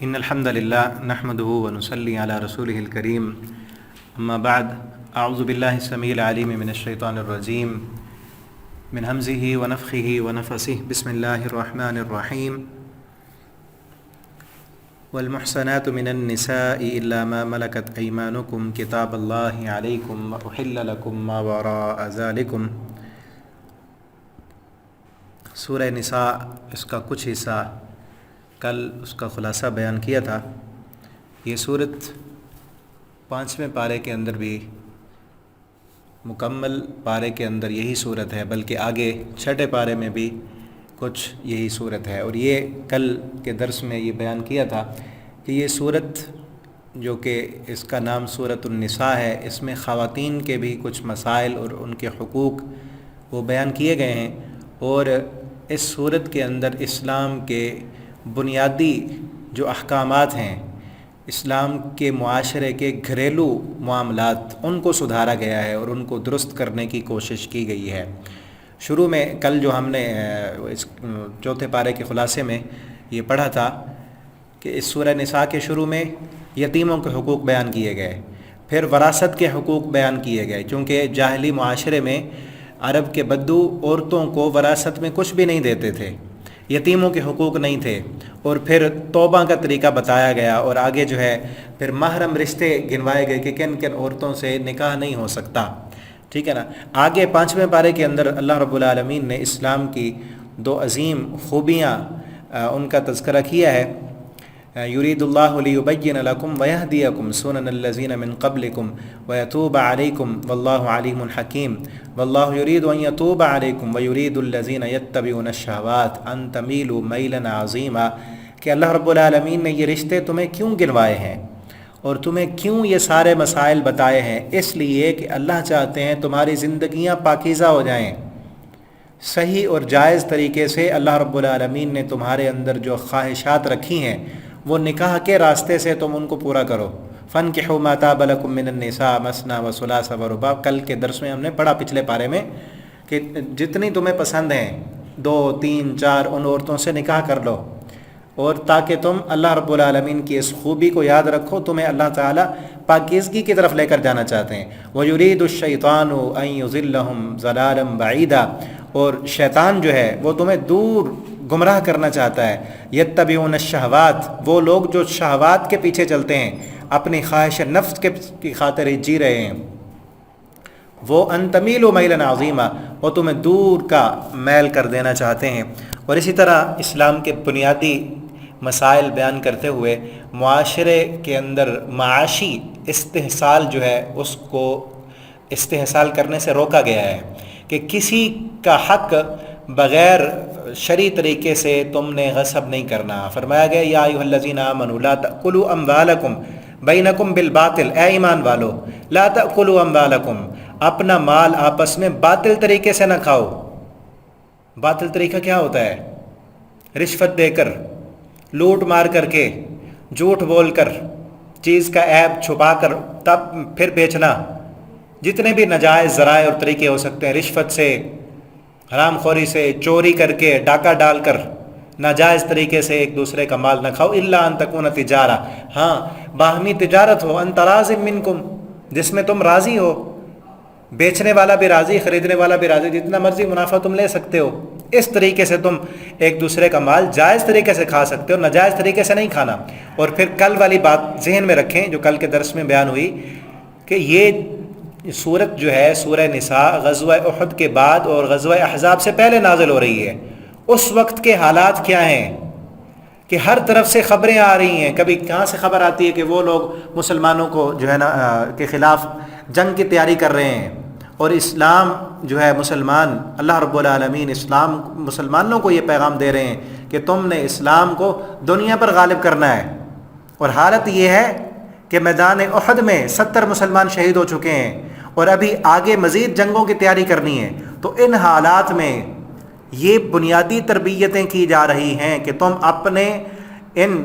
إن الحمد لله نحمده ونصلي على رسوله الكريم أما بعد أعوذ بالله السميع العليم من الشيطان الرجيم من همزه ونفخه ونفثه بسم الله الرحمن الرحيم والمحصنات من النساء إلا ما ملكت أيمانكم كتاب الله عليكم وأحل لكم ما وراء ذلكم۔ سورہ نساء اس کا کچھ حصہ کل اس کا خلاصہ بیان کیا تھا۔ یہ صورت 5ویں پارے کے اندر بھی مکمل پارے کے اندر یہی صورت ہے، بلکہ آگے 6 پارے میں بھی کچھ یہی صورت ہے، اور یہ کل کے درس میں یہ بیان کیا تھا کہ یہ صورت جو کہ اس کا نام سورۃ النساء ہے، اس میں خواتین کے بھی کچھ مسائل اور ان کے حقوق وہ بیان کیے گئے ہیں، اور اس صورت کے اندر اسلام کے بنیادی جو احکامات ہیں، اسلام کے معاشرے کے گھریلو معاملات، ان کو سدھارا گیا ہے اور ان کو درست کرنے کی کوشش کی گئی ہے۔ شروع میں کل جو ہم نے اس 4 پارے کے خلاصے میں یہ پڑھا تھا کہ اس سورہ نساء کے شروع میں یتیموں کے حقوق بیان کیے گئے، پھر وراثت کے حقوق بیان کیے گئے، کیونکہ جاہلی معاشرے میں عرب کے بدو عورتوں کو وراثت میں کچھ بھی نہیں دیتے تھے، یتیموں کے حقوق نہیں تھے، اور پھر توبہ کا طریقہ بتایا گیا، اور آگے جو ہے پھر محرم رشتے گنوائے گئے کہ کن کن عورتوں سے نکاح نہیں ہو سکتا، ٹھیک ہے نا۔ آگے 5ویں پارے کے اندر اللہ رب العالمین نے اسلام کی 2 عظیم خوبیاں ان کا تذکرہ کیا ہے۔ یرید اللہ لیبین لکم ویہدیکم سنن الذین من قبلکم ویتوب علیکم واللہ علیم حکیم واللہ یرید ان یتوب علیکم ویرید الذین یتبعون الشہوات ان تمیلوا میلا عظیما، کہ اللہ رب العالمین نے یہ رشتے تمہیں کیوں گنوائے ہیں اور تمہیں کیوں یہ سارے مسائل بتائے ہیں، اس لیے کہ اللہ چاہتے ہیں تمہاری زندگیاں پاکیزہ ہو جائیں، صحیح اور جائز طریقے سے اللہ رب العالمین نے تمہارے اندر جو خواہشات رکھی ہیں وہ نکاح کے راستے سے تم ان کو پورا کرو۔ فَانْكِحُوا مَا طَابَ لَكُم مِّنَ النِّسَاءِ مَثْنَىٰ وَثُلَاثَ وَرُبَاعَ۔ کل کے درس میں ہم نے پڑھا پچھلے پارے میں کہ جتنی تمہیں پسند ہیں 2 3 4 ان عورتوں سے نکاح کر لو، اور تاکہ تم اللہ رب العالمین کی اس خوبی کو یاد رکھو، تمہیں اللہ تعالیٰ پاکیزگی کی طرف لے کر جانا چاہتے ہیں۔ وَيُرِيدُ الشَّيْطَانُ أَن يُضِلَّهُمْ ضَلَالًا بَعِيدًا، اور شیطان جو ہے وہ تمہیں دور گمراہ کرنا چاہتا ہے۔ یتبعون الشہوات، وہ لوگ جو شہوات کے پیچھے چلتے ہیں، اپنی خواہش نفس کی خاطر ہی جی رہے ہیں، وہ ان تمیلوا میلا عظیما، وہ تمہیں دور کا میل کر دینا چاہتے ہیں۔ اور اسی طرح اسلام کے بنیادی مسائل بیان کرتے ہوئے معاشرے کے اندر معاشی استحصال جو ہے اس کو استحصال کرنے سے روکا گیا ہے، کہ کسی کا حق بغیر شرعی طریقے سے تم نے غصب نہیں کرنا۔ فرمایا گیا یا ایھا الذین آمنوا لا تأکلوا اموالکم بینکم بالباطل، اے ایمان والو لا تأکلوا اموالکم، اپنا مال آپس میں باطل طریقے سے نہ کھاؤ۔ باطل طریقہ کیا ہوتا ہے؟ رشوت دے کر، لوٹ مار کر کے، جھوٹ بول کر، چیز کا عیب چھپا کر تب پھر بیچنا، جتنے بھی ناجائز ذرائع اور طریقے ہو سکتے ہیں، رشوت سے، حرام خوری سے، چوری کر کے، ڈاکہ ڈال کر، ناجائز طریقے سے ایک دوسرے کا مال نہ کھاؤ۔ الا ان تکون تجارہ، ہاں باہمی تجارت ہو، ان تراض منکم، جس میں تم راضی ہو، بیچنے والا بھی راضی، خریدنے والا بھی راضی، جتنا مرضی منافع تم لے سکتے ہو، اس طریقے سے تم ایک دوسرے کا مال جائز طریقے سے کھا سکتے ہو، ناجائز طریقے سے نہیں کھانا۔ اور پھر کل والی بات ذہن میں رکھیں جو کل کے درس میں بیان ہوئی، کہ یہ سورت جو ہے سورہ نساء غزوہ احد کے بعد اور غزوہ احزاب سے پہلے نازل ہو رہی ہے۔ اس وقت کے حالات کیا ہیں کہ ہر طرف سے خبریں آ رہی ہیں، کبھی کہاں سے خبر آتی ہے کہ وہ لوگ مسلمانوں کو جو ہے نا کے خلاف جنگ کی تیاری کر رہے ہیں، اور اسلام جو ہے مسلمان، اللہ رب العالمین اسلام مسلمانوں کو یہ پیغام دے رہے ہیں کہ تم نے اسلام کو دنیا پر غالب کرنا ہے، اور حالت یہ ہے کہ میدان احد میں 70 مسلمان شہید ہو چکے ہیں، اور ابھی آگے مزید جنگوں کی تیاری کرنی ہے۔ تو ان حالات میں یہ بنیادی تربیتیں کی جا رہی ہیں کہ تم اپنے ان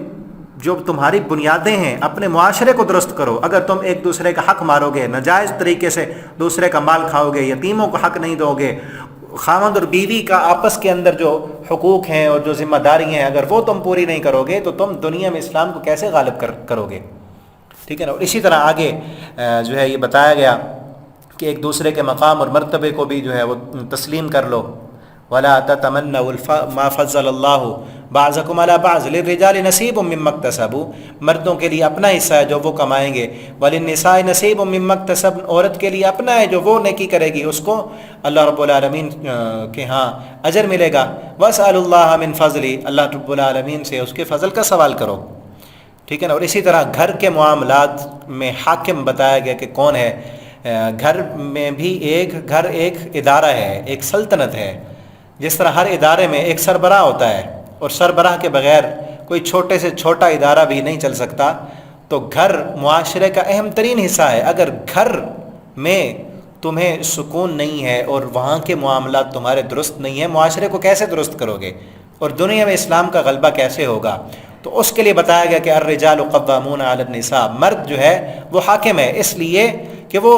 جو تمہاری بنیادیں ہیں اپنے معاشرے کو درست کرو۔ اگر تم ایک دوسرے کا حق مارو گے، ناجائز طریقے سے دوسرے کا مال کھاؤ گے، یتیموں کو حق نہیں دو گے، خاوند اور بیوی کا آپس کے اندر جو حقوق ہیں اور جو ذمہ داریاں ہیں، اگر وہ تم پوری نہیں کرو گے تو تم دنیا میں اسلام کو کیسے غالب کرو گے؟ ٹھیک ہے نا. اور اسی طرح آگے جو ہے یہ بتایا گیا کہ ایک دوسرے کے مقام اور مرتبے کو بھی جو ہے وہ تسلیم کر لو. وَلَا تَتَمَنَّوْا مَا فَضَّلَ اللَّهُ بَعْضَكُمْ عَلَىٰ بَعْضٍ لِلرِّجَالِ نَصِيبٌ مِّمَّا اكْتَسَبُوا، مردوں کے لیے اپنا حصہ ہے جو وہ کمائیں گے. وَلِلنِّسَاءِ نَصِيبٌ مِّمَّا اكْتَسَبْنَ، عورت کے لیے اپنا ہے جو وہ نیکی کرے گی اس کو اللہ رب العالمین کے ہاں اجر ملے گا. وَاسْأَلُوا اللَّهَ مِن فَضْلِهِ، اللہ رب العالمین سے اس کے فضل کا سوال کرو. ٹھیک ہے نا. اور اسی طرح گھر کے معاملات میں حاکم بتایا گیا کہ کون ہے. گھر میں بھی گھر ایک ادارہ ہے، ایک سلطنت ہے. جس طرح ہر ادارے میں ایک سربراہ ہوتا ہے اور سربراہ کے بغیر کوئی چھوٹے سے چھوٹا ادارہ بھی نہیں چل سکتا، تو گھر معاشرے کا اہم ترین حصہ ہے. اگر گھر میں تمہیں سکون نہیں ہے اور وہاں کے معاملات تمہارے درست نہیں ہیں، معاشرے کو کیسے درست کرو گے اور دنیا میں اسلام کا غلبہ کیسے ہوگا؟ تو اس کے لیے بتایا گیا کہ الرجال قوامون علی النساء، مرد جو ہے وہ حاکم ہے اس لیے کہ وہ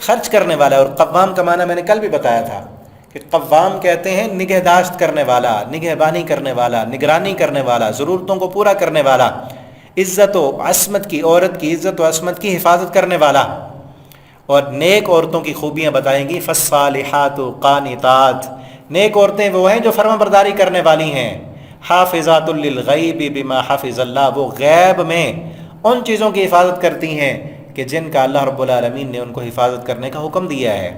خرچ کرنے والا ہے. اور قوام کا معنی میں نے کل بھی بتایا تھا کہ قوام کہتے ہیں نگہداشت کرنے والا، نگہبانی کرنے والا، نگرانی کرنے والا، ضرورتوں کو پورا کرنے والا، عزت و عصمت کی، عورت کی عزت و عصمت کی حفاظت کرنے والا. اور نیک عورتوں کی خوبیاں بتائیں گی. فالصالحات قانتات، نیک عورتیں وہ ہیں جو فرما برداری کرنے والی ہیں. حافظات للغیب بما حفظ اللہ، وہ غیب میں ان چیزوں کی حفاظت کرتی ہیں کہ جن کا اللہ رب العالمین نے ان کو حفاظت کرنے کا حکم دیا ہے.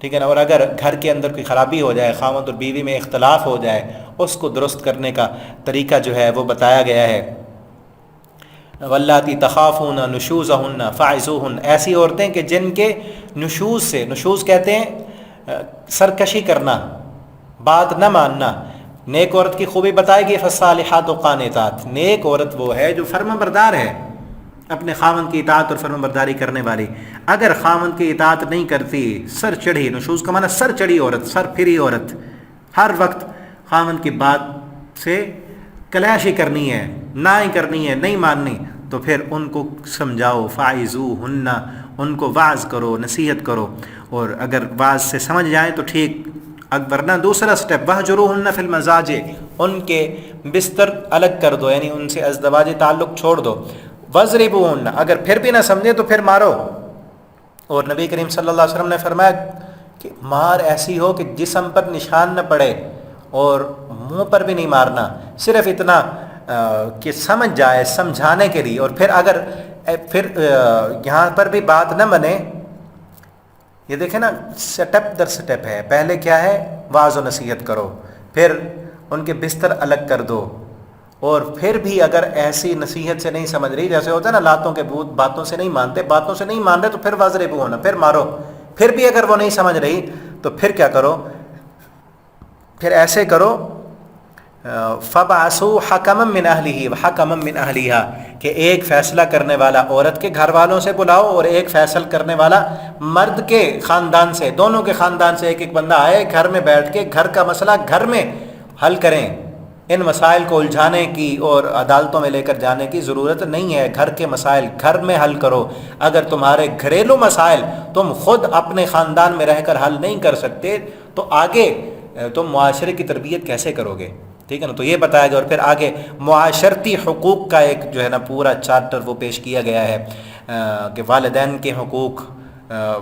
ٹھیک ہے نا. اور اگر گھر کے اندر کوئی خرابی ہو جائے، خاوند اور بیوی میں اختلاف ہو جائے، اس کو درست کرنے کا طریقہ جو ہے وہ بتایا گیا ہے. واللاتی تخافون نشوزہن فعظوہن، ایسی عورتیں کہ جن کے نشوز سے، نشوز کہتے ہیں سرکشی کرنا، بات نہ ماننا. نیک عورت کی خوبی بتائے گی. فالصالحات قانتات، نیک عورت وہ ہے جو فرما بردار ہے، اپنے خاوند کی اطاعت اور فرما برداری کرنے والی. اگر خاوند کی اطاعت نہیں کرتی، سر چڑھی، نشوز کا معنی سر چڑھی عورت، سر پھری عورت، ہر وقت خاوند کی بات سے کلیاشی کرنی ہے، نہ ہی کرنی ہے، نہیں ماننی، تو پھر ان کو سمجھاؤ. فاعظوہن، ان کو واعظ کرو، نصیحت کرو. اور اگر واعظ سے سمجھ جائیں تو ٹھیک، ورنہ دوسرا سٹیپ وہجروہن فی المضاجع، ان کے بستر الگ کر دو، یعنی ان سے ازدواجی تعلق چھوڑ دو. وَاضْرِبُوهُنَّ، اگر پھر بھی نہ سمجھے تو پھر مارو. اور نبی کریم صلی اللہ علیہ وسلم نے فرمایا کہ مار ایسی ہو کہ جسم پر نشان نہ پڑے اور منہ پر بھی نہیں مارنا، صرف اتنا کہ سمجھ جائے، سمجھانے کے لیے. اور پھر اگر یہاں پر بھی بات نہ بنے، یہ دیکھیں نا سٹیپ در سٹیپ ہے. پہلے کیا ہے؟ واعظ و نصیحت کرو، پھر ان کے بستر الگ کر دو. اور پھر بھی اگر ایسی نصیحت سے نہیں سمجھ رہی، جیسے ہوتا ہے نا لاتوں کے بھوت، باتوں سے نہیں مانتے، باتوں سے نہیں مان رہے تو پھر واضربو ہونا، پھر مارو. پھر بھی اگر وہ نہیں سمجھ رہی تو پھر کیا کرو؟ پھر ایسے کرو فَبْعَثُوا حَكَمًا مِّنْ أَهْلِهِ وَحَكَمًا مِّنْ أَهْلِهَا، کہ ایک فیصلہ کرنے والا عورت کے گھر والوں سے بلاؤ اور ایک فیصل کرنے والا مرد کے خاندان سے، دونوں کے خاندان سے ایک ایک بندہ آئے، گھر میں بیٹھ کے گھر کا مسئلہ گھر میں حل کریں. ان مسائل کو الجھانے کی اور عدالتوں میں لے کر جانے کی ضرورت نہیں ہے. گھر کے مسائل گھر میں حل کرو. اگر تمہارے گھریلو مسائل تم خود اپنے خاندان میں رہ کر حل نہیں کر سکتے تو آگے تم معاشرے کی تربیت کیسے کرو گے؟ ٹھیک ہے نا. تو یہ بتایا گیا. اور پھر آگے معاشرتی حقوق کا ایک جو ہے نا پورا چارٹر وہ پیش کیا گیا ہے کہ والدین کے حقوق،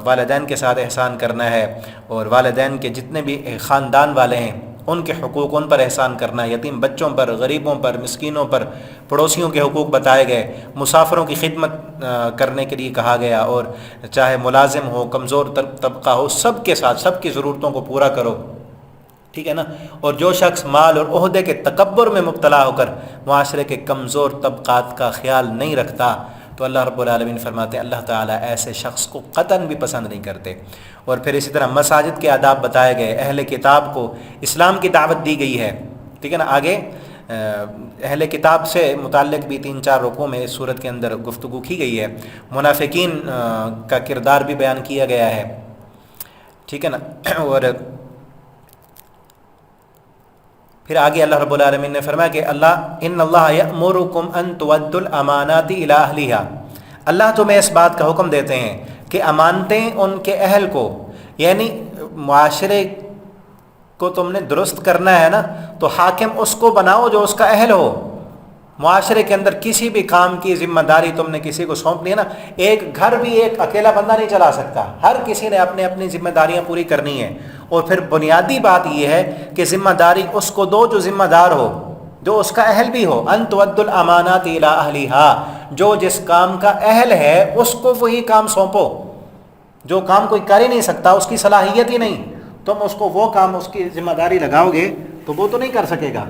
والدین کے ساتھ احسان کرنا ہے، اور والدین کے جتنے بھی خاندان والے ہیں ان کے حقوق، ان پر احسان کرنا ہے، یتیم بچوں پر، غریبوں پر، مسکینوں پر، پڑوسیوں کے حقوق بتائے گئے، مسافروں کی خدمت کرنے کے لیے کہا گیا، اور چاہے ملازم ہو، کمزور طبقہ ہو، سب کے ساتھ سب کی ضرورتوں کو پورا کرو. ٹھیک ہے نا. اور جو شخص مال اور عہدے کے تکبر میں مبتلا ہو کر معاشرے کے کمزور طبقات کا خیال نہیں رکھتا تو اللہ رب العالمین فرماتے ہیں اللہ تعالیٰ ایسے شخص کو قطعاً بھی پسند نہیں کرتے. اور پھر اسی طرح مساجد کے آداب بتائے گئے، اہل کتاب کو اسلام کی دعوت دی گئی ہے. ٹھیک ہے نا. آگے اہل کتاب سے متعلق بھی 3-4 رکوع میں اس صورت کے اندر گفتگو کی گئی ہے. منافقین کا کردار بھی بیان کیا گیا ہے. ٹھیک ہے نا. اور پھر آگے اللہ رب العالمین نے فرمایا کہ ان اللہ یأمرکم ان تؤدوا الامانات الی اہلھا، اللہ تمہیں اس بات کا حکم دیتے ہیں کہ امانتیں ان کے اہل کو، یعنی معاشرے کو تم نے درست کرنا ہے نا تو حاکم اس کو بناؤ جو اس کا اہل ہو. معاشرے کے اندر کسی بھی کام کی ذمہ داری تم نے کسی کو سونپ لی ہے نا، ایک گھر بھی ایک اکیلا بندہ نہیں چلا سکتا، ہر کسی نے اپنے اپنی ذمہ داریاں پوری کرنی ہیں. اور پھر بنیادی بات یہ ہے کہ ذمہ داری اس کو دو جو ذمہ دار ہو، جو اس کا اہل بھی ہو. ان تؤدوا الامانات الی اہلھا، جو جس کام کا اہل ہے اس کو وہی کام سونپو. جو کام کوئی کر ہی نہیں سکتا، اس کی صلاحیت ہی نہیں، تم اس کو وہ کام اس کی ذمہ داری لگاؤ گے تو وہ تو نہیں کر سکے گا.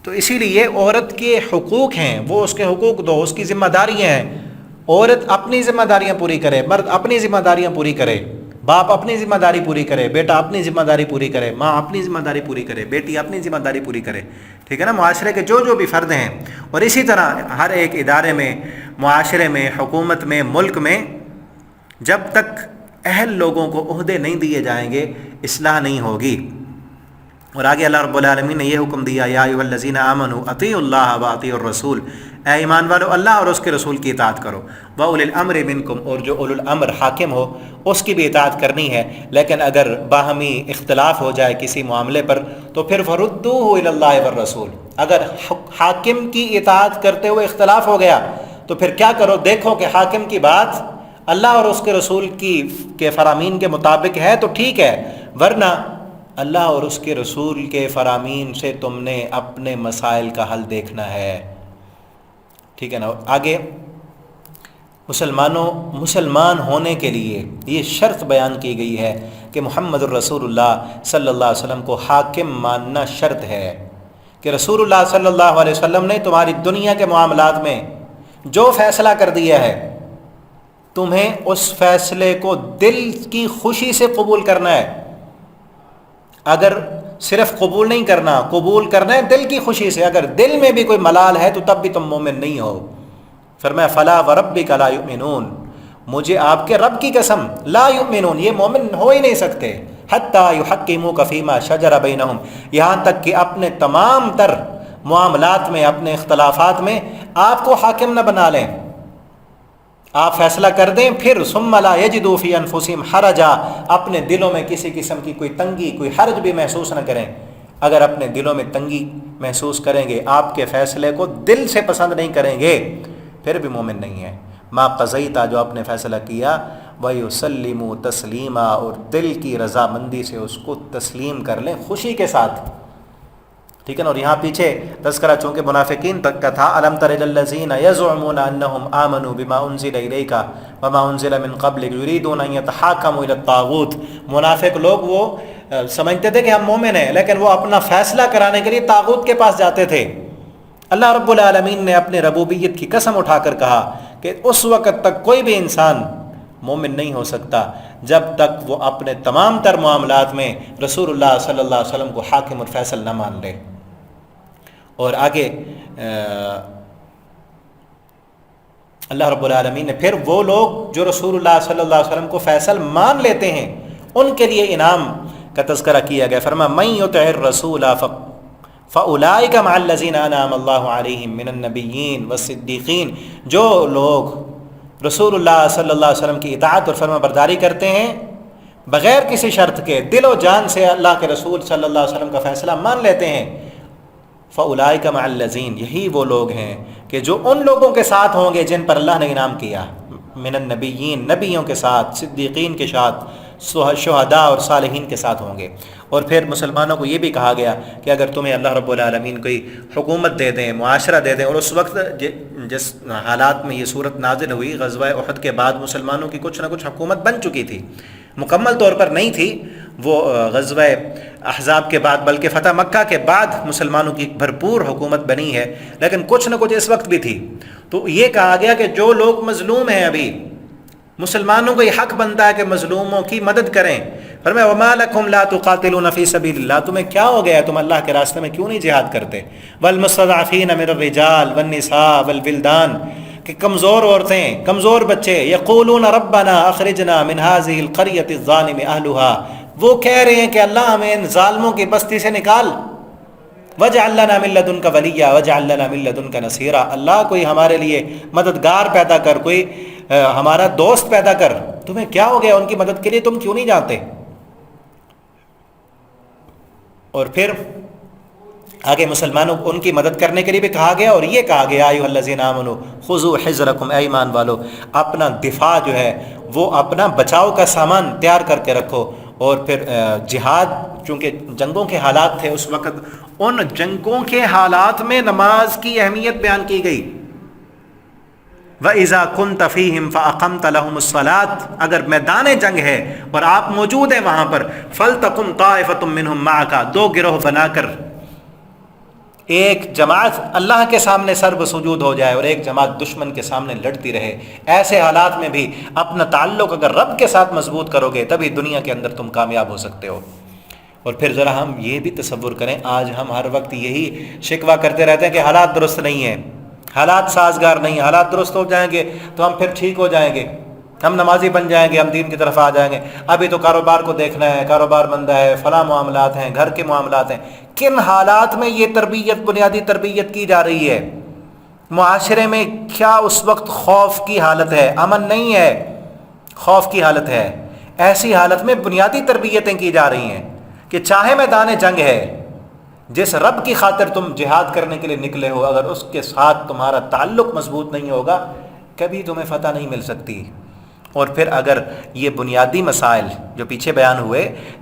تو اسی لیے عورت کے حقوق ہیں، وہ اس کے حقوق دو، اس کی ذمہ داریاں ہیں. عورت اپنی ذمہ داریاں پوری کرے، مرد اپنی ذمہ داریاں پوری کرے، باپ اپنی ذمہ داری پوری کرے، بیٹا اپنی ذمہ داری پوری کرے، ماں اپنی ذمہ داری پوری کرے، بیٹی اپنی ذمہ داری پوری کرے. ٹھیک ہے نا، معاشرے کے جو جو بھی فرد ہیں. اور اسی طرح ہر ایک ادارے میں، معاشرے میں، حکومت میں، ملک میں جب تک اہل لوگوں کو عہدے نہیں دیے جائیں گے اصلاح نہیں ہوگی. اور آگے اللہ رب العالمین نے یہ حکم دیا، یا ایھا الذین آمنوا اطیعوا اللہ واطیعوا الرسول، اے ایمان والو اللہ اور اس کے رسول کی اطاعت کرو. واولی الامر منکم، اور جو اولو الامر حاکم ہو اس کی بھی اطاعت کرنی ہے. لیکن اگر باہمی اختلاف ہو جائے کسی معاملے پر تو پھر فردوہ الی اللہ والرسول. اگر حاکم کی اطاعت کرتے ہوئے اختلاف ہو گیا تو پھر کیا کرو، دیکھو کہ حاکم کی بات اللہ اور اس کے رسول کے فرامین کے مطابق ہے تو ٹھیک ہے، ورنہ اللہ اور اس کے رسول کے فرامین سے تم نے اپنے مسائل کا حل دیکھنا ہے. ٹھیک ہے نا. آگے مسلمان ہونے کے لیے یہ شرط بیان کی گئی ہے کہ محمد الرسول اللہ صلی اللہ علیہ وسلم کو حاکم ماننا شرط ہے، کہ رسول اللہ صلی اللہ علیہ وسلم نے تمہاری دنیا کے معاملات میں جو فیصلہ کر دیا ہے تمہیں اس فیصلے کو دل کی خوشی سے قبول کرنا ہے. اگر صرف قبول نہیں کرنا، قبول کرنا ہے دل کی خوشی سے. اگر دل میں بھی کوئی ملال ہے تو تب بھی تم مومن نہیں ہو. فرمایا فلا وربک لا یؤمنون، مجھے آپ کے رب کی قسم، لا یؤمنون، یہ مومن ہو ہی نہیں سکتے. حتی یحکموک فیما شجر بینہم، یہاں تک کہ اپنے تمام تر معاملات میں، اپنے اختلافات میں آپ کو حاکم نہ بنا لیں، آپ فیصلہ کر دیں، پھر ثم لا یجدوا فی انفسہم حرجا، اپنے دلوں میں کسی قسم کی کوئی تنگی، کوئی حرج بھی محسوس نہ کریں. اگر اپنے دلوں میں تنگی محسوس کریں گے، آپ کے فیصلے کو دل سے پسند نہیں کریں گے، پھر بھی مومن نہیں ہے. ما قضیت، جو آپ نے فیصلہ کیا، وَيُسَلِّمُوا تسلیما، اور دل کی رضامندی سے اس کو تسلیم کر لیں، خوشی کے ساتھ. ٹھیک ہے نا. اور یہاں پیچھے تذکرہ چونکہ منافقین تک کا تھا، الم تر الی الذین یزعمون انہم آمنوا بما انزل الیک وما انزل من قبلک یریدون ان یتحاکموا الی الطاغوت. منافق لوگ وہ سمجھتے تھے کہ ہم مومن ہیں، لیکن وہ اپنا فیصلہ کرانے کے لیے طاغوت کے پاس جاتے تھے. اللہ رب العالمین نے اپنے ربوبیت کی قسم اٹھا کر کہا کہ اس وقت تک کوئی بھی انسان مومن نہیں ہو سکتا جب تک وہ اپنے تمام تر معاملات میں رسول اللہ صلی اللہ علیہ وسلم کو حاکم اور فیصل نہ مان لے. اور آگے اللہ رب العالمین نے پھر وہ لوگ جو رسول اللہ صلی اللہ علیہ وسلم کو فیصل مان لیتے ہیں ان کے لیے انعام کا تذکرہ کیا گیا. فرمایا من یطع الرسول فاولئک مع الذین انعم اللہ علیہم من النبیین والصدیقین، جو لوگ رسول اللہ صلی اللہ علیہ وسلم کی اطاعت اور فرما برداری کرتے ہیں بغیر کسی شرط کے، دل و جان سے اللہ کے رسول صلی اللہ علیہ وسلم کا فیصلہ مان لیتے ہیں، فاولئک مع الذین، یہی وہ لوگ ہیں کہ جو ان لوگوں کے ساتھ ہوں گے جن پر اللہ نے انعام کیا، من النبیین، نبیوں کے ساتھ، صدیقین کے ساتھ، شہداء اور صالحین کے ساتھ ہوں گے. اور پھر مسلمانوں کو یہ بھی کہا گیا کہ اگر تمہیں اللہ رب العالمین کوئی حکومت دے دیں، معاشرہ دے دیں، اور اس وقت جس حالات میں یہ صورت نازل ہوئی غزوہ احد کے بعد مسلمانوں کی کچھ نہ کچھ حکومت بن چکی تھی، مکمل طور پر نہیں تھی وہ غزوہ احزاب کے بعد، بلکہ فتح مکہ کے بعد مسلمانوں کی بھرپور حکومت بنی ہے، لیکن کچھ نہ کچھ اس وقت بھی تھی. تو یہ کہا گیا کہ جو لوگ مظلوم ہیں، ابھی مسلمانوں کو یہ حق بنتا ہے کہ مظلوموں کی مدد کریں. فرمایا وما لکم لا تقاتلون فی سبیل اللہ، تمہیں کیا ہو گیا، تم اللہ کے راستے میں کیوں نہیں جہاد کرتے. والمستضعفین من الرجال والنساء والولدان، کہ کمزور عورتیں، کمزور بچے، یقولون ربنا اخرجنا من هذه القرية الظالم اهلها، وہ کہہ رہے ہیں کہ اللہ ہمیں ان ظالموں کی بستی سے نکال. وجعل لنا من لدنک ولیا وجعل لنا من لدنک نصیرا، اللہ کوئی ہمارے لیے مددگار پیدا کر، کوئی ہمارا دوست پیدا کر. تمہیں کیا ہو گیا، ان کی مدد کے لیے تم کیوں نہیں جاتے. اور پھر آگے مسلمانوں کو ان کی مدد کرنے کے لیے بھی کہا گیا، اور یہ کہا گیا ایھا الذین آمنوا خذوا حذرکم، اے ایمان والو اپنا دفاع جو ہے وہ اپنا بچاؤ کا سامان تیار کر کے رکھو۔ اور پھر جہاد، چونکہ جنگوں کے حالات تھے اس وقت، ان جنگوں کے حالات میں نماز کی اہمیت بیان کی گئی۔ وَإِذَا كُنْتَ فِيهِمْ فَأَقَمْتَ لَهُمُ الصَّلَاةَ، اگر میدان جنگ ہے اور آپ موجود ہیں وہاں پر، فَلْتَقُمْ طَائِفَةٌ مِّنْهُمْ مَعَكَ، دو گروہ بنا کر ایک جماعت اللہ کے سامنے سرب سجود ہو جائے اور ایک جماعت دشمن کے سامنے لڑتی رہے۔ ایسے حالات میں بھی اپنا تعلق اگر رب کے ساتھ مضبوط کرو گے تبھی دنیا کے اندر تم کامیاب ہو سکتے ہو۔ اور پھر ذرا ہم یہ بھی تصور کریں، آج ہم ہر وقت یہی شکوہ کرتے رہتے ہیں کہ حالات درست نہیں ہیں، حالات سازگار نہیں ہیں، حالات درست ہو جائیں گے تو ہم پھر ٹھیک ہو جائیں گے، ہم نمازی بن جائیں گے، ہم دین کی طرف آ جائیں گے۔ ابھی تو کاروبار کو دیکھنا ہے، کاروبار مندہ ہے، فلاں معاملات ہیں، گھر کے معاملات ہیں۔ کن حالات میں یہ تربیت، بنیادی تربیت کی جا رہی ہے؟ معاشرے میں کیا اس وقت خوف کی حالت ہے، امن نہیں ہے، خوف کی حالت ہے۔ ایسی حالت میں بنیادی تربیتیں کی جا رہی ہیں کہ چاہے میدان جنگ ہے، جس رب کی خاطر تم جہاد کرنے کے لیے نکلے ہو، اگر اس کے ساتھ تمہارا تعلق مضبوط نہیں ہوگا کبھی تمہیں فتح نہیں مل سکتی۔ اور پھر اگر یہ بنیادی مسائل جو پیچھے بیان ہوئے،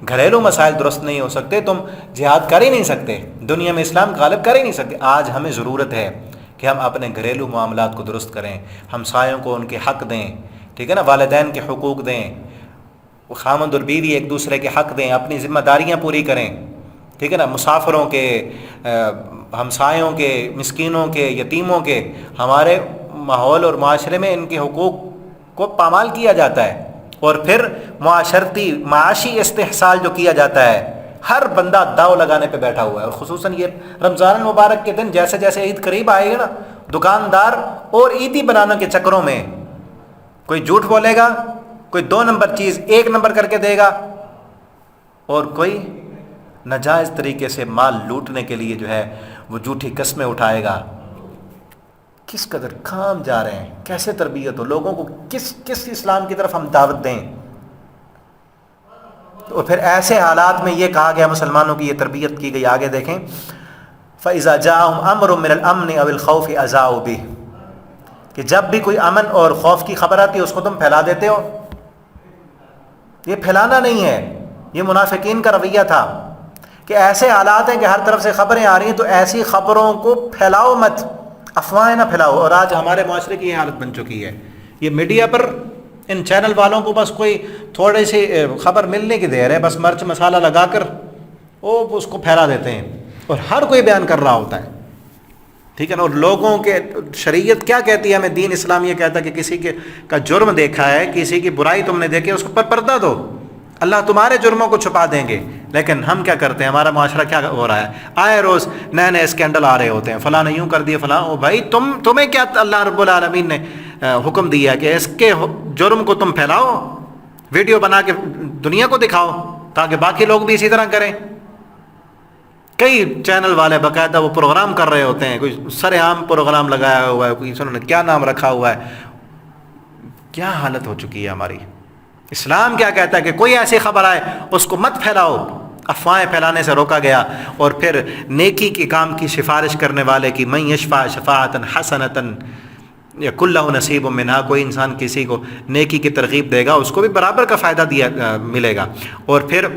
گھریلو مسائل درست نہیں ہو سکتے، تم جہاد کر ہی نہیں سکتے، دنیا میں اسلام غالب کر ہی نہیں سکتے۔ آج ہمیں ضرورت ہے کہ ہم اپنے گھریلو معاملات کو درست کریں، ہمسایوں کو ان کے حق دیں، ٹھیک ہے نا، والدین کے حقوق دیں، خاوند اور بیوی ایک دوسرے کے حق دیں، اپنی ذمہ داریاں پوری کریں، ٹھیک ہے نا، مسافروں کے، ہمسایوں کے، مسکینوں کے، یتیموں کے۔ ہمارے ماحول اور معاشرے میں ان کے حقوق کو پامال کیا جاتا ہے، اور پھر معاشرتی معاشی استحصال جو کیا جاتا ہے، ہر بندہ داؤ لگانے پہ بیٹھا ہوا ہے۔ اور خصوصاً یہ رمضان المبارک کے دن جیسے جیسے عید قریب آئے گی نا، دکاندار اور عیدی بنانے کے چکروں میں کوئی جھوٹ بولے گا، کوئی 2 نمبر چیز 1 نمبر کر کے دے گا، اور کوئی ناجائز طریقے سے مال لوٹنے کے لیے جو ہے وہ جھوٹی قسمیں اٹھائے گا۔ کس قدر کام جا رہے ہیں، کیسے تربیت ہو، لوگوں کو کس اسلام کی طرف ہم دعوت دیں۔ اور پھر ایسے حالات میں یہ کہا گیا مسلمانوں کی یہ تربیت کی گئی۔ آگے دیکھیں، فَإِذَا جَاءَهُمْ أَمْرٌ مِّنَ الْأَمْنِ أَوِ الْخَوْفِ أَذَاعُوا بِهِ، کہ جب بھی کوئی امن اور خوف کی خبر آتی ہے اس کو تم پھیلا دیتے ہو۔ یہ پھیلانا نہیں ہے، یہ منافقین کا رویہ تھا کہ ایسے حالات ہیں کہ ہر طرف سے خبریں آ رہی ہیں تو ایسی خبروں کو پھیلاؤ مت، افواہیں نہ پھیلاؤ۔ اور آج ہمارے معاشرے کی یہ حالت بن چکی ہے، یہ میڈیا پر ان چینل والوں کو بس کوئی تھوڑی سی خبر ملنے کی دیر ہے، بس مرچ مسالہ لگا کر وہ اس کو پھیلا دیتے ہیں، اور ہر کوئی بیان کر رہا ہوتا ہے، ٹھیک ہے نا۔ اور لوگوں کے شریعت کیا کہتی ہے ہمیں، دین اسلام یہ کہتا ہے کہ کسی کا جرم دیکھا ہے، کسی کی برائی تم نے دیکھی ہے، اس پر پردہ دو، اللہ تمہارے جرموں کو چھپا دیں گے۔ لیکن ہم کیا کرتے ہیں، ہمارا معاشرہ کیا ہو رہا ہے، آئے روز نئے نئے اسکینڈل آ رہے ہوتے ہیں، فلاں نے یوں کر دیا، فلاں۔ او بھائی تمہیں کیا اللہ رب العالمین نے حکم دیا کہ اس کے جرم کو تم پھیلاؤ، ویڈیو بنا کے دنیا کو دکھاؤ تاکہ باقی لوگ بھی اسی طرح کریں۔ کئی چینل والے باقاعدہ وہ پروگرام کر رہے ہوتے ہیں، کوئی سر عام پروگرام لگایا ہوا ہے، کوئی انہوں نے کیا نام رکھا ہوا ہے۔ کیا حالت ہو چکی ہے ہماری۔ اسلام کیا کہتا ہے کہ کوئی ایسی خبر آئے اس کو مت پھیلاؤ، افواہیں پھیلانے سے روکا گیا۔ اور پھر نیکی کے کام کی سفارش کرنے والے کی من یشفع شفاعۃ حسنۃ یکن لہ نصیب منہا، کوئی انسان کسی کو نیکی کی ترغیب دے گا اس کو بھی برابر کا فائدہ ملے گا۔ اور پھر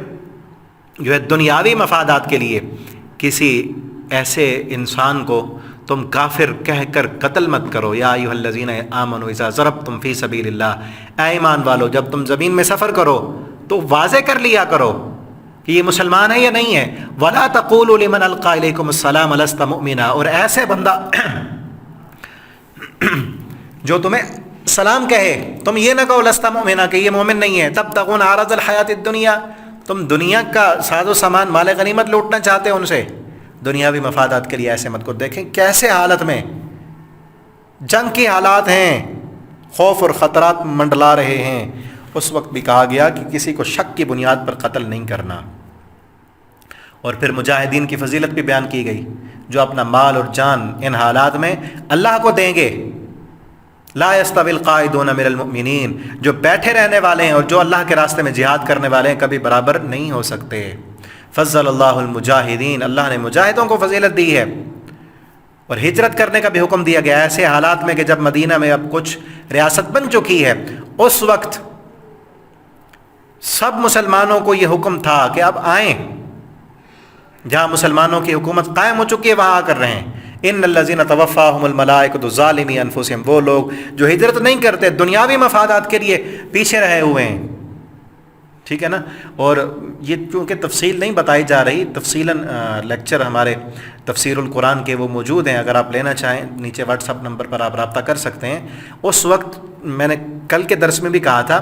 جو ہے دنیاوی مفادات کے لیے کسی ایسے انسان کو تم کافر کہہ کر قتل مت کرو۔ یا ایھا الذین آمنوا اذا ضربتم فی سبیل اللہ، اے ایمان والو جب تم زمین میں سفر کرو تو واضح کر لیا کرو کہ یہ مسلمان ہے یا نہیں ہے۔ ولا تقولوا لمن القى الیکم السلام لست مؤمنا، اور ایسے بندہ جو تمہیں سلام کہے تم یہ نہ کہو لست مؤمنا کہ یہ مومن نہیں ہے۔ تبتغون عرض الحیات الدنیا، تم دنیا کا ساز و سامان مال غنیمت لوٹنا چاہتے ہو ان سے، دنیاوی مفادات کے لیے ایسے مت کو۔ دیکھیں کیسے حالت میں جنگ کی حالات ہیں، خوف اور خطرات منڈلا رہے ہیں، اس وقت بھی کہا گیا کہ کسی کو شک کی بنیاد پر قتل نہیں کرنا۔ اور پھر مجاہدین کی فضیلت بھی بیان کی گئی، جو اپنا مال اور جان ان حالات میں اللہ کو دیں گے۔ لا یستوی القاعدون من المؤمنین، جو بیٹھے رہنے والے ہیں اور جو اللہ کے راستے میں جہاد کرنے والے ہیں کبھی برابر نہیں ہو سکتے۔ فضل اللہ المجاہدین، اللہ نے مجاہدوں کو فضیلت دی ہے، اور ہجرت کرنے کا بھی حکم دیا گیا ایسے حالات میں کہ جب مدینہ میں اب کچھ ریاست بن چکی ہے، اس وقت سب مسلمانوں کو یہ حکم تھا کہ اب آئیں، جہاں مسلمانوں کی حکومت قائم ہو چکی ہے وہاں آ کر رہیں۔ ان الذین توفاہم الملائکۃ ظالمی انفسہم، وہ لوگ جو ہجرت نہیں کرتے، دنیاوی مفادات کے لیے پیچھے رہے ہوئے ہیں، ٹھیک ہے نا۔ اور یہ چونکہ تفصیل نہیں بتائی جا رہی، تفصیلاً لیکچر ہمارے تفسیر القرآن کے وہ موجود ہیں، اگر آپ لینا چاہیں نیچے واٹس ایپ نمبر پر آپ رابطہ کر سکتے ہیں۔ اس وقت میں نے کل کے درس میں بھی کہا تھا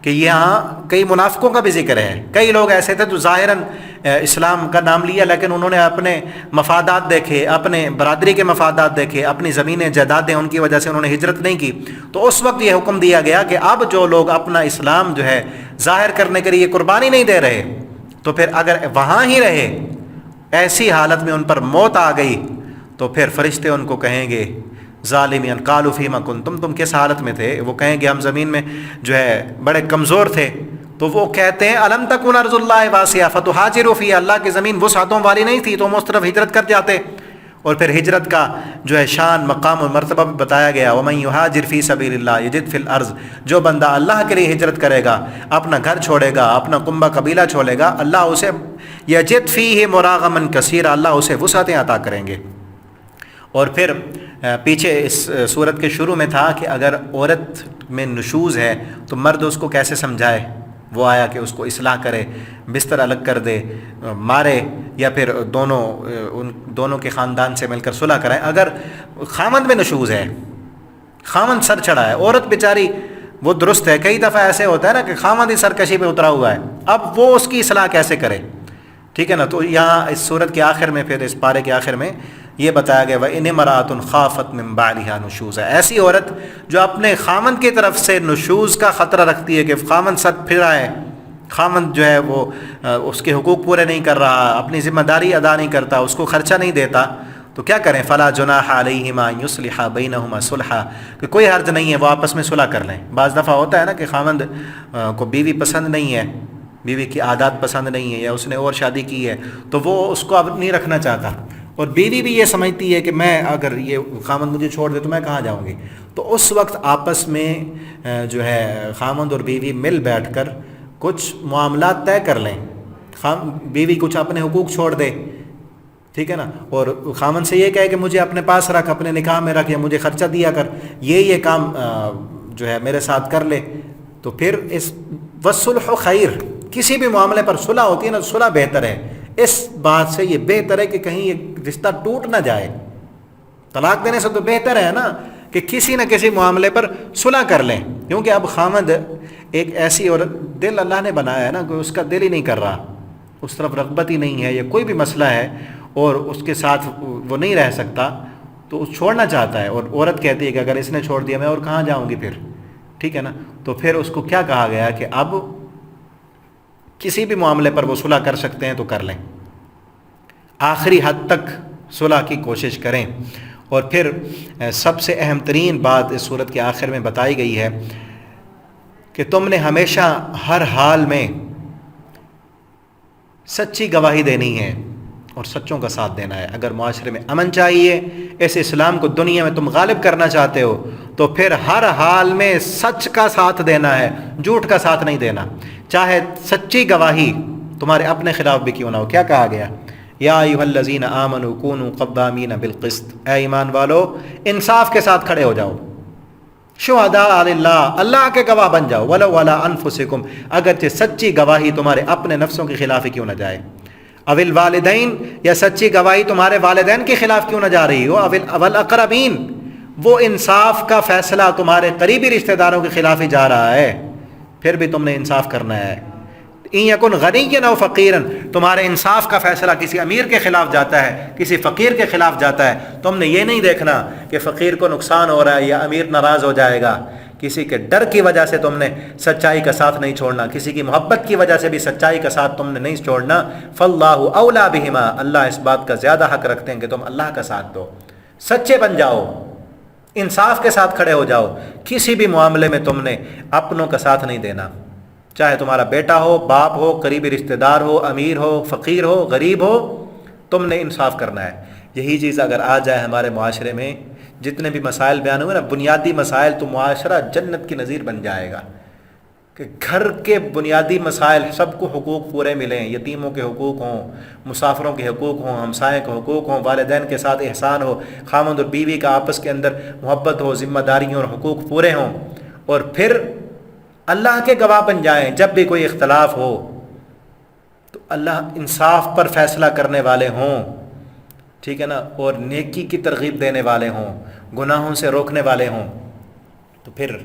کہ یہاں کئی منافقوں کا بھی ذکر ہے، کئی لوگ ایسے تھے جو ظاہراً اسلام کا نام لیا لیکن انہوں نے اپنے مفادات دیکھے، اپنے برادری کے مفادات دیکھے، اپنی زمینیں جائیدادیں ان کی وجہ سے انہوں نے ہجرت نہیں کی۔ تو اس وقت یہ حکم دیا گیا کہ اب جو لوگ اپنا اسلام جو ہے ظاہر کرنے کے لیے قربانی نہیں دے رہے، تو پھر اگر وہاں ہی رہے، ایسی حالت میں ان پر موت آ گئی، تو پھر فرشتے ان کو کہیں گے ظالمین قالوا فیما کنتم، تم کس حالت میں تھے؟ وہ کہیں گے ہم زمین میں جو ہے بڑے کمزور تھے، تو وہ کہتے ہیں الم تکن ارض اللہ واسعہ فتہاجروا فیہا، اللہ کی زمین وسعتوں والی نہیں تھی تو ہم اس طرف ہجرت کر جاتے۔ اور پھر ہجرت کا جو ہے شان، مقام اور مرتبہ بھی بتایا گیا، ومن یہاجر فی سبیل اللہ یجد فی الارض، جو بندہ اللہ کے لیے ہجرت کرے گا، اپنا گھر چھوڑے گا، اپنا کنبہ قبیلہ چھوڑے گا، اللہ اسے یجد فیہ مراغما کثیرا، اللہ اسے وسعتیں عطا کریں گے۔ اور پھر پیچھے اس صورت کے شروع میں تھا کہ اگر عورت میں نشوز ہے تو مرد اس کو کیسے سمجھائے، وہ آیا کہ اس کو اصلاح کرے، بستر الگ کر دے، مارے، یا پھر دونوں کے خاندان سے مل کر صلح کرائے۔ اگر خامند میں نشوز ہے، خامند سر چڑھا ہے، عورت بیچاری وہ درست ہے، کئی دفعہ ایسے ہوتا ہے نا کہ خامند ہی سرکشی پہ اترا ہوا ہے، اب وہ اس کی اصلاح کیسے کرے، ٹھیک ہے نا۔ تو یہاں اس صورت کے آخر میں، پھر اس پارے کے آخر میں یہ بتایا گیا وَإِنِ امْرَأَةٌ خَافَتْ مِنْ بَعْلِهَا نُشُوزًا، ایسی عورت جو اپنے خامند کی طرف سے نشوز کا خطرہ رکھتی ہے کہ خامند سر پھرا ہے، خامند جو ہے وہ اس کے حقوق پورے نہیں کر رہا، اپنی ذمہ داری ادا نہیں کرتا، اس کو خرچہ نہیں دیتا، تو کیا کریں؟ فَلَا جُنَاحَ عَلَيْهِمَا أَن يُصْلِحَا بَيْنَهُمَا صُلْحًا، کہ کوئی حرج نہیں ہے وہ آپس میں صلح کر لیں۔ بعض دفعہ ہوتا ہے نا کہ خامند کو بیوی پسند نہیں ہے، بیوی کی عادات پسند نہیں ہے، یا اس نے اور شادی کی ہے تو وہ اس کو اب نہیں رکھنا چاہتا، اور بیوی بھی یہ سمجھتی ہے کہ میں اگر یہ خامند مجھے چھوڑ دے تو میں کہاں جاؤں گی، تو اس وقت آپس میں جو ہے خامند اور بیوی مل بیٹھ کر کچھ معاملات طے کر لیں، بیوی کچھ اپنے حقوق چھوڑ دے، ٹھیک ہے نا، اور خامند سے یہ کہے کہ مجھے اپنے پاس رکھ، اپنے نکاح میں رکھ، یا مجھے خرچہ دیا کر، یہ کام جو ہے میرے ساتھ کر لے، تو پھر اس والصلح خیر، کسی بھی معاملے پر صلح ہوتی ہے نا، صلح بہتر ہے، اس بات سے یہ بہتر ہے کہ کہیں یہ رشتہ ٹوٹ نہ جائے، طلاق دینے سے تو بہتر ہے نا کہ کسی نہ کسی معاملے پر صلح کر لیں، کیونکہ اب خامد ایک ایسی عورت، دل اللہ نے بنایا ہے نا کہ اس کا دل ہی نہیں کر رہا، اس طرف رغبت ہی نہیں ہے، یا کوئی بھی مسئلہ ہے اور اس کے ساتھ وہ نہیں رہ سکتا تو چھوڑنا چاہتا ہے، اور عورت کہتی ہے کہ اگر اس نے چھوڑ دیا میں اور کہاں جاؤں گی پھر، ٹھیک ہے نا، تو پھر اس کو کیا کہا گیا کہ اب کسی بھی معاملے پر وہ صلح کر سکتے ہیں تو کر لیں، آخری حد تک صلح کی کوشش کریں۔ اور پھر سب سے اہم ترین بات اس صورت کے آخر میں بتائی گئی ہے کہ تم نے ہمیشہ ہر حال میں سچی گواہی دینی ہے اور سچوں کا ساتھ دینا ہے۔ اگر معاشرے میں امن چاہیے، اس اسلام کو دنیا میں تم غالب کرنا چاہتے ہو، تو پھر ہر حال میں سچ کا ساتھ دینا ہے، جھوٹ کا ساتھ نہیں دینا، چاہے سچی گواہی تمہارے اپنے خلاف بھی کیوں نہ ہو۔ کیا کہا گیا؟ یا ایھا الذین آمنوا کونوا قوامین بالقسط، اے ایمان والو انصاف کے ساتھ کھڑے ہو جاؤ، شہداء للہ، اللہ کے گواہ بن جاؤ، ولو علی انفسکم، اگرچہ سچی گواہی تمہارے اپنے نفسوں کے خلاف ہی کیوں نہ جائے، اول والدین، یا سچی گواہی تمہارے والدین کے خلاف کیوں نہ جا رہی ہو، اول اقربین، وہ انصاف کا فیصلہ تمہارے قریبی رشتہ داروں کے خلاف ہی جا رہا ہے، پھر بھی تم نے انصاف کرنا ہے۔ ان یکن غنیا او فقیرا، تمہارے انصاف کا فیصلہ کسی امیر کے خلاف جاتا ہے، کسی فقیر کے خلاف جاتا ہے، تم نے یہ نہیں دیکھنا کہ فقیر کو نقصان ہو رہا ہے یا امیر ناراض ہو جائے گا، کسی کے ڈر کی وجہ سے تم نے سچائی کا ساتھ نہیں چھوڑنا، کسی کی محبت کی وجہ سے بھی سچائی کا ساتھ تم نے نہیں چھوڑنا۔ فاللہ اولا بہما، اللہ اس بات کا زیادہ حق رکھتے ہیں کہ تم اللہ کا ساتھ دو، سچے بن جاؤ، انصاف کے ساتھ کھڑے ہو جاؤ، کسی بھی معاملے میں تم نے اپنوں کا ساتھ نہیں دینا، چاہے تمہارا بیٹا ہو، باپ ہو، قریبی رشتہ دار ہو، امیر ہو، فقیر ہو، غریب ہو، تم نے انصاف کرنا ہے۔ یہی چیز اگر آ جائے ہمارے معاشرے میں، جتنے بھی مسائل بیان ہوئے نا، بنیادی مسائل، تو معاشرہ جنت کی نظیر بن جائے گا، کہ گھر کے بنیادی مسائل سب کو حقوق پورے ملیں، یتیموں کے حقوق ہوں، مسافروں کے حقوق ہوں، ہمسائے کے حقوق ہوں، والدین کے ساتھ احسان ہو، خاوند اور بیوی کا آپس کے اندر محبت ہو، ذمہ داریوں اور حقوق پورے ہوں، اور پھر اللہ کے گواہ بن جائیں۔ جب بھی کوئی اختلاف ہو تو اللہ انصاف پر فیصلہ کرنے والے ہوں، ٹھیک ہے نا، اور نیکی کی ترغیب دینے والے ہوں، گناہوں سے روکنے والے ہوں، تو پھر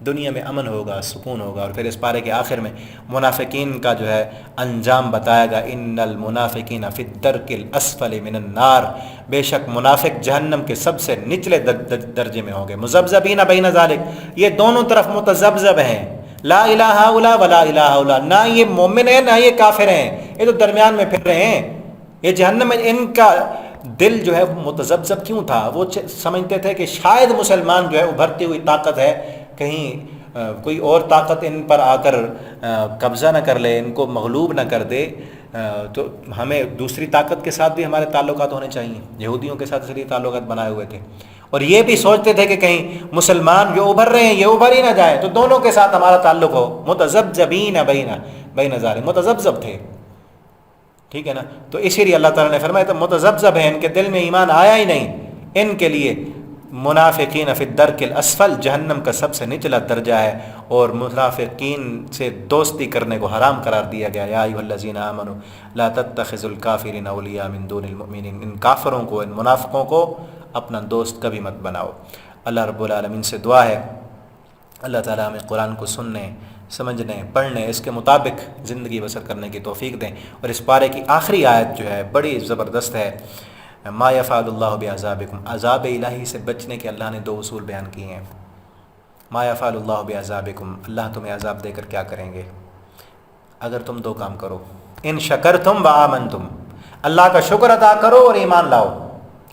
دنیا میں امن ہوگا، سکون ہوگا۔ اور پھر اس پارے کے آخر میں منافقین کا جو ہے انجام بتایا گا، ان المنافقین فی الدرک الاسفل من النار، بے شک منافق جہنم کے سب سے نچلے درجے میں ہوں گے۔ مذبذبین بین ذالک، یہ دونوں طرف متذبذب ہیں، لا الہ الا ولا الہ الا، نہ یہ مومن ہیں نہ یہ کافر ہیں، یہ تو درمیان میں پھر رہے ہیں۔ یہ جہنم میں ان کا دل جو ہے متذبذب کیوں تھا؟ وہ سمجھتے تھے کہ شاید مسلمان جو ہے ابھرتی ہوئی طاقت ہے، کہیں کوئی اور طاقت ان پر آ کر قبضہ نہ کر لے، ان کو مغلوب نہ کر دے، تو ہمیں دوسری طاقت کے ساتھ بھی ہمارے تعلقات ہونے چاہیے۔ یہودیوں کے ساتھ اس لیے تعلقات بنائے ہوئے تھے، اور یہ بھی سوچتے تھے کہ کہیں مسلمان جو ابھر رہے ہیں یہ ابھر ہی نہ جائیں، تو دونوں کے ساتھ ہمارا تعلق ہو۔ متذبذبین بین ذالک، متذبذب تھے، ٹھیک ہے نا۔ تو اسی لیے اللہ تعالیٰ نے فرمایا تو متذبذب ہیں، ان کے دل میں ایمان آیا ہی نہیں، ان کے لیے منافقین فی الدرک الاسفل، جہنم کا سب سے نچلا درجہ ہے، اور منافقین سے دوستی کرنے کو حرام قرار دیا گیا۔ یا ایھا الذین آمنوا لا تتخذوا الکافرین اولیاء من دون المؤمنین، ان کافروں کو، ان منافقوں کو اپنا دوست کبھی مت بناؤ۔ اللہ رب العالمین سے دعا ہے اللہ تعالیٰ ہمیں قرآن کو سننے، سمجھنے، پڑھنے، اس کے مطابق زندگی بسر کرنے کی توفیق دیں۔ اور اس پارے کی آخری آیت جو ہے بڑی زبردست ہے، ما یفعل اللہ بعذابکم، عذاب الہی سے بچنے کے اللہ نے 2 اصول بیان کیے ہیں۔ ما یفعل اللہ بعذابکم، اللہ تمہیں عذاب دے کر کیا کریں گے اگر تم 2 کام کرو، ان شکرتم وآمنتم، اللہ کا شکر ادا کرو اور ایمان لاؤ،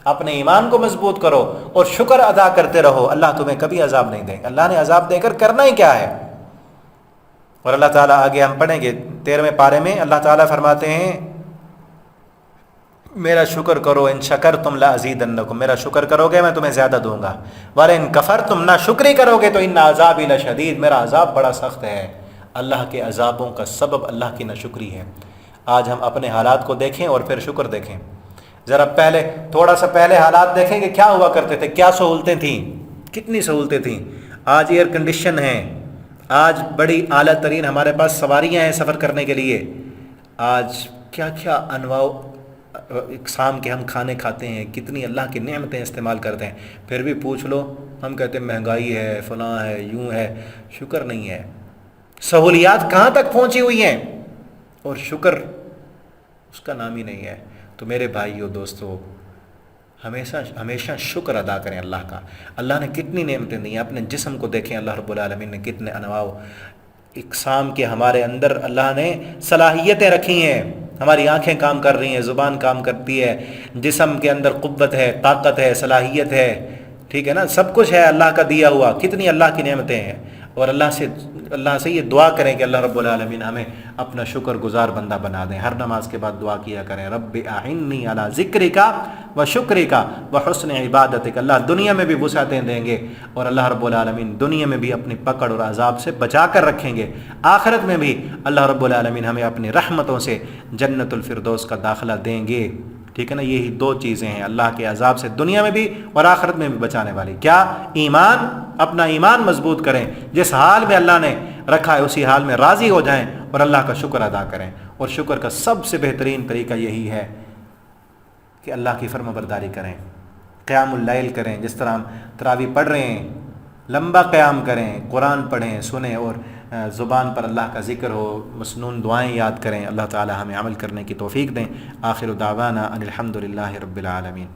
اپنے ایمان کو مضبوط کرو اور شکر ادا کرتے رہو، اللہ تمہیں کبھی عذاب نہیں دے گا۔ اللہ نے عذاب دے کر کرنا ہی کیا ہے؟ اور اللہ تعالیٰ آگے ہم پڑھیں گے 13ویں پارے میں، اللہ تعالیٰ فرماتے ہیں میرا شکر کرو، ان شکرتم لازیدنکم، میرا شکر کرو گے میں تمہیں زیادہ دوں گا، وَلَئِن کفرتم، نہ شکری کرو گے تو ان عذابی لشدید، میرا عذاب بڑا سخت ہے۔ اللہ کے عذابوں کا سبب اللہ کی ناشکری ہے۔ آج ہم اپنے حالات کو دیکھیں اور پھر شکر دیکھیں، ذرا پہلے تھوڑا سا پہلے حالات دیکھیں کہ کیا ہوا کرتے تھے، کیا سہولتیں تھیں، کتنی سہولتیں تھیں۔ آج ایئر کنڈیشن ہیں، آج بڑی اعلیٰ ترین ہمارے پاس سواریاں ہیں سفر کرنے کے لیے، آج کیا کیا انواع اقسام کے ہم کھانے کھاتے ہیں، کتنی اللہ کی نعمتیں استعمال کرتے ہیں، پھر بھی پوچھ لو ہم کہتے ہیں مہنگائی ہے، فلاں ہے، یوں ہے، شکر نہیں ہے۔ سہولیات کہاں تک پہنچی ہوئی ہیں اور شکر اس کا نام ہی نہیں ہے۔ تو میرے بھائیو دوستو، ہمیشہ شکر ادا کریں اللہ کا۔ اللہ نے کتنی نعمتیں دی ہیں، اپنے جسم کو دیکھیں، اللہ رب العالمین نے کتنے انواع اقسام کے ہمارے اندر اللہ نے صلاحیتیں رکھی ہیں، ہماری آنکھیں کام کر رہی ہیں، زبان کام کرتی ہے، جسم کے اندر قوت ہے، طاقت ہے، صلاحیت ہے، ٹھیک ہے نا، سب کچھ ہے اللہ کا دیا ہوا، کتنی اللہ کی نعمتیں ہیں۔ اور اللہ سے یہ دعا کریں کہ اللہ رب العالمین ہمیں اپنا شکر گزار بندہ بنا دیں۔ ہر نماز کے بعد دعا کیا کریں، رب اعنی علی ذکرک و شکرک و حسن عبادتک، اللہ دنیا میں بھی وسعتیں دیں گے اور اللہ رب العالمین دنیا میں بھی اپنی پکڑ اور عذاب سے بچا کر رکھیں گے، آخرت میں بھی اللہ رب العالمین ہمیں اپنی رحمتوں سے جنت الفردوس کا داخلہ دیں گے، ٹھیک ہے نا۔ یہی 2 چیزیں ہیں اللہ کے عذاب سے دنیا میں بھی اور آخرت میں بھی بچانے والی، کیا؟ ایمان، اپنا ایمان مضبوط کریں، جس حال میں اللہ نے رکھا ہے اسی حال میں راضی ہو جائیں اور اللہ کا شکر ادا کریں۔ اور شکر کا سب سے بہترین طریقہ یہی ہے کہ اللہ کی فرما برداری کریں، قیام اللیل کریں، جس طرح ہم تراویح پڑھ رہے ہیں، لمبا قیام کریں، قرآن پڑھیں، سنیں، اور زبان پر اللہ کا ذکر ہو، مسنون دعائیں یاد کریں۔ اللہ تعالی ہمیں عمل کرنے کی توفیق دیں۔ آخر دعوانا ان الحمد للہ رب العالمین۔